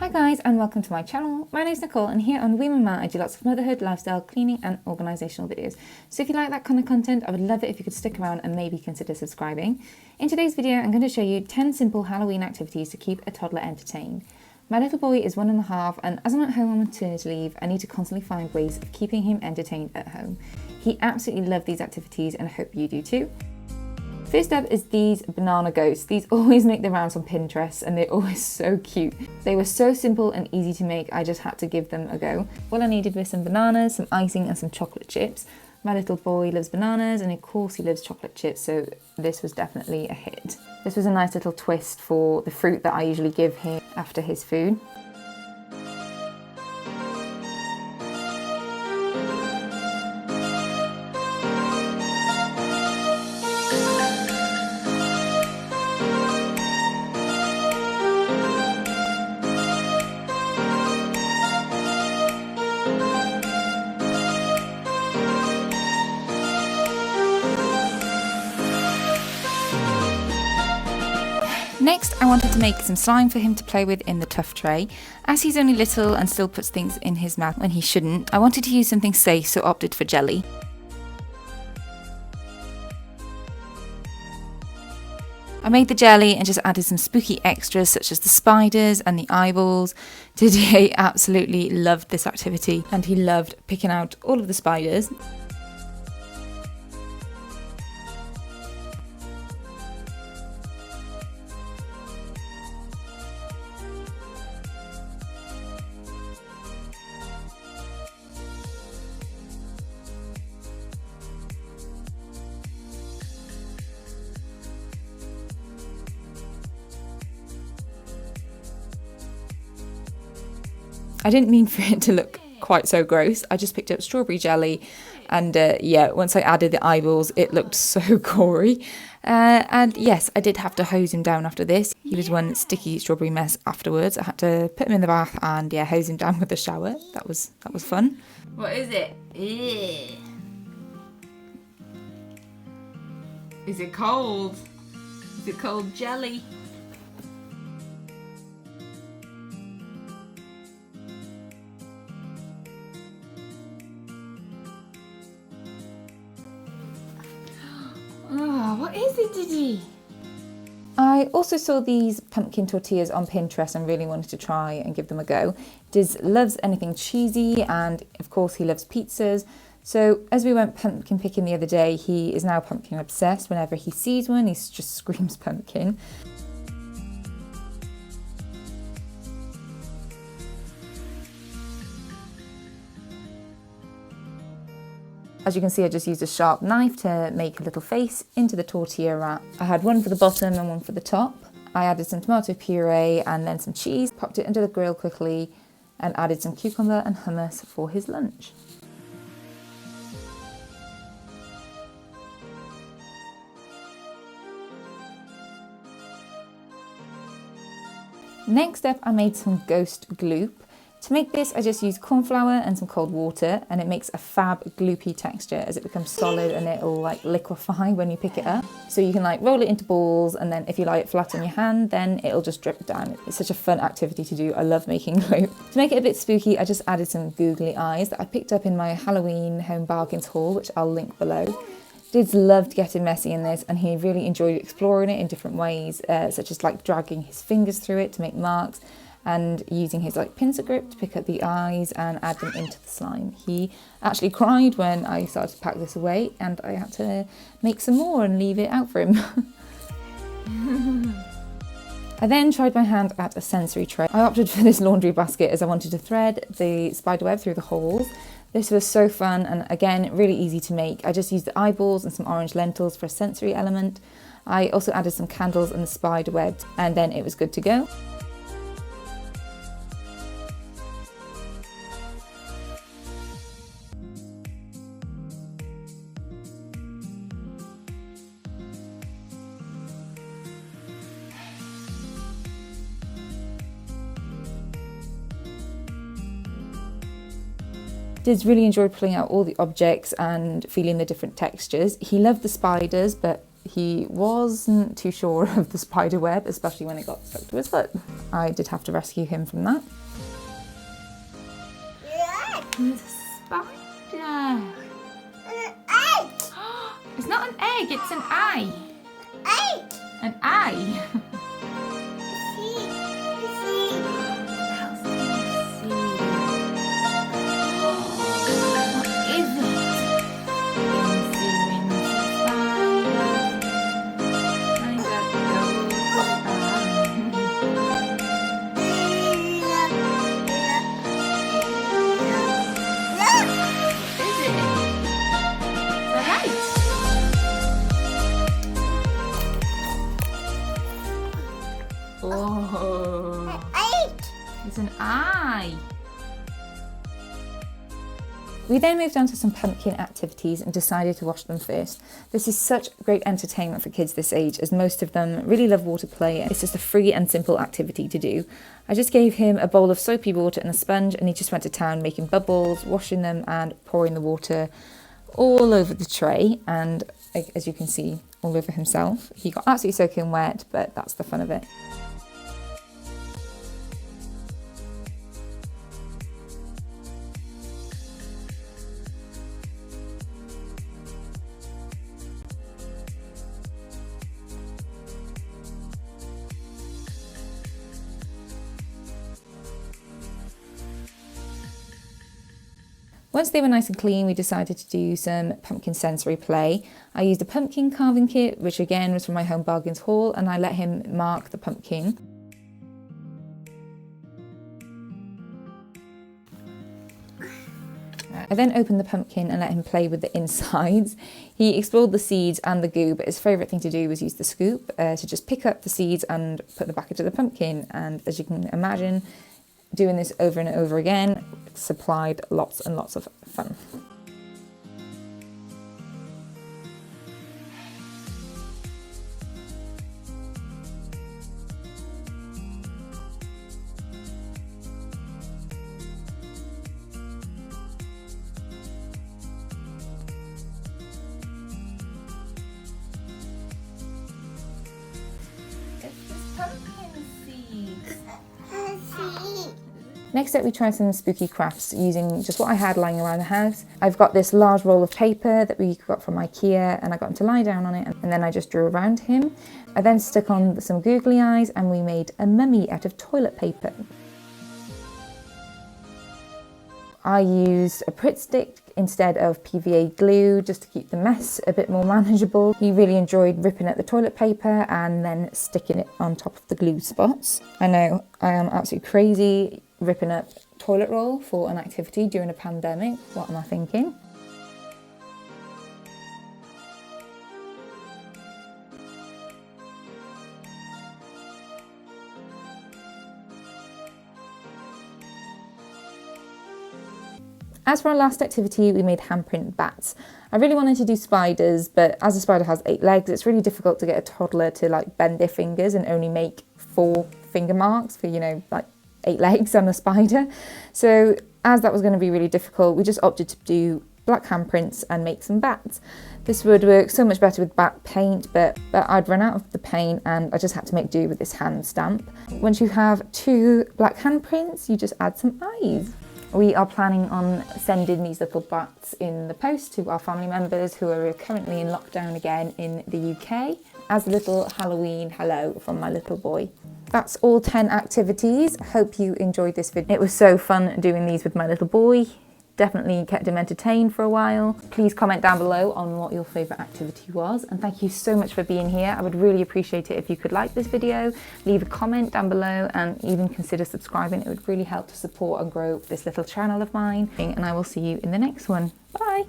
Hi guys and welcome to my channel. My name is Nicole and here on We Mama I do lots of motherhood, lifestyle, cleaning and organisational videos. So if you like that kind of content, I would love it if you could stick around and maybe consider subscribing. In today's video I'm going to show you 10 simple Halloween activities to keep a toddler entertained. My little boy is 1.5 and as I'm at home on maternity leave, I need to constantly find ways of keeping him entertained at home. He absolutely loves these activities and I hope you do too. First up is these banana ghosts. These always make the rounds on Pinterest and they're always so cute. They were so simple and easy to make, I just had to give them a go. All I needed was some bananas, some icing and some chocolate chips. My little boy loves bananas and of course he loves chocolate chips, so this was definitely a hit. This was a nice little twist for the fruit that I usually give him after his food. Next, I wanted to make some slime for him to play with in the Tuff tray. As he's only little and still puts things in his mouth when he shouldn't, I wanted to use something safe, so opted for jelly. I made the jelly and just added some spooky extras such as the spiders and the eyeballs. Today absolutely loved this activity and he loved picking out all of the spiders. I didn't mean for it to look quite so gross. I just picked up strawberry jelly and yeah, once I added the eyeballs, it looked so gory. And yes, I did have to hose him down after this. He was one sticky strawberry mess afterwards. I had to put him in the bath and yeah, hose him down with the shower. That was fun. What is it? Is it cold? Is it cold jelly? Oh, what is it, Diddy? I also saw these pumpkin tortillas on Pinterest and really wanted to try and give them a go. Diz loves anything cheesy and of course he loves pizzas. So as we went pumpkin picking the other day, he is now pumpkin obsessed. Whenever he sees one, he just screams pumpkin. As you can see, I just used a sharp knife to make a little face into the tortilla wrap. I had one for the bottom and one for the top. I added some tomato puree and then some cheese, popped it into the grill quickly and added some cucumber and hummus for his lunch. Next up, I made some ghost gloop. To make this, I just used corn flour and some cold water and it makes a fab gloopy texture as it becomes solid and it'll like liquefy when you pick it up. So you can like roll it into balls and then if you lie it flat on your hand, then it'll just drip down. It's such a fun activity to do. I love making gloop. To make it a bit spooky, I just added some googly eyes that I picked up in my Halloween Home Bargains haul, which I'll link below. Dids loved getting messy in this and he really enjoyed exploring it in different ways, such as like dragging his fingers through it to make marks and using his like pincer grip to pick up the eyes and add them into the slime. He actually cried when I started to pack this away and I had to make some more and leave it out for him. I then tried my hand at a sensory tray. I opted for this laundry basket as I wanted to thread the spiderweb through the holes. This was so fun and again, really easy to make. I just used the eyeballs and some orange lentils for a sensory element. I also added some candles and the spider webs and then it was good to go. Diz really enjoyed pulling out all the objects and feeling the different textures. He loved the spiders, but he wasn't too sure of the spider web, especially when it got stuck to his foot. I did have to rescue him from that. There's a spider. An egg. It's not an egg, it's an eye. Egg. An eye. Oh, it's an eye. We then moved on to some pumpkin activities and decided to wash them first. This is such great entertainment for kids this age, as most of them really love water play. It's just a free and simple activity to do. I just gave him a bowl of soapy water and a sponge, and he just went to town making bubbles, washing them and pouring the water all over the tray, and as you can see, all over himself. He got absolutely soaking wet, but that's the fun of it. Once they were nice and clean, we decided to do some pumpkin sensory play. I used a pumpkin carving kit, which again was from my Home Bargains haul, and I let him mark the pumpkin. I then opened the pumpkin and let him play with the insides. He explored the seeds and the goo, but his favourite thing to do was use the scoop to just pick up the seeds and put them back into the pumpkin. And as you can imagine, doing this over and over again supplied lots and lots of fun. Next up, we tried some spooky crafts using just what I had lying around the house. I've got this large roll of paper that we got from IKEA, and I got him to lie down on it, and then I just drew around him. I then stuck on some googly eyes, and we made a mummy out of toilet paper. I used a Pritt stick instead of PVA glue just to keep the mess a bit more manageable. He really enjoyed ripping at the toilet paper and then sticking it on top of the glue spots. I know, I am absolutely crazy ripping up toilet roll for an activity during a pandemic. What am I thinking? As for our last activity, we made handprint bats. I really wanted to do spiders, but as a spider has 8 legs, it's really difficult to get a toddler to like bend their fingers and only make 4 finger marks for, you know, like 8 legs on a spider. So as that was going to be really difficult, we just opted to do black handprints and make some bats. This would work so much better with bat paint, but I'd run out of the paint and I just had to make do with this hand stamp. Once you have 2 black handprints, you just add some eyes. We are planning on sending these little bats in the post to our family members who are currently in lockdown again in the UK as a little Halloween hello from my little boy. That's all 10 activities. I hope you enjoyed this video. It was so fun doing these with my little boy. Definitely kept him entertained for a while. Please comment down below on what your favourite activity was, and thank you so much for being here. I would really appreciate it if you could like this video, leave a comment down below, and even consider subscribing. It would really help to support and grow this little channel of mine, and I will see you in the next one. Bye!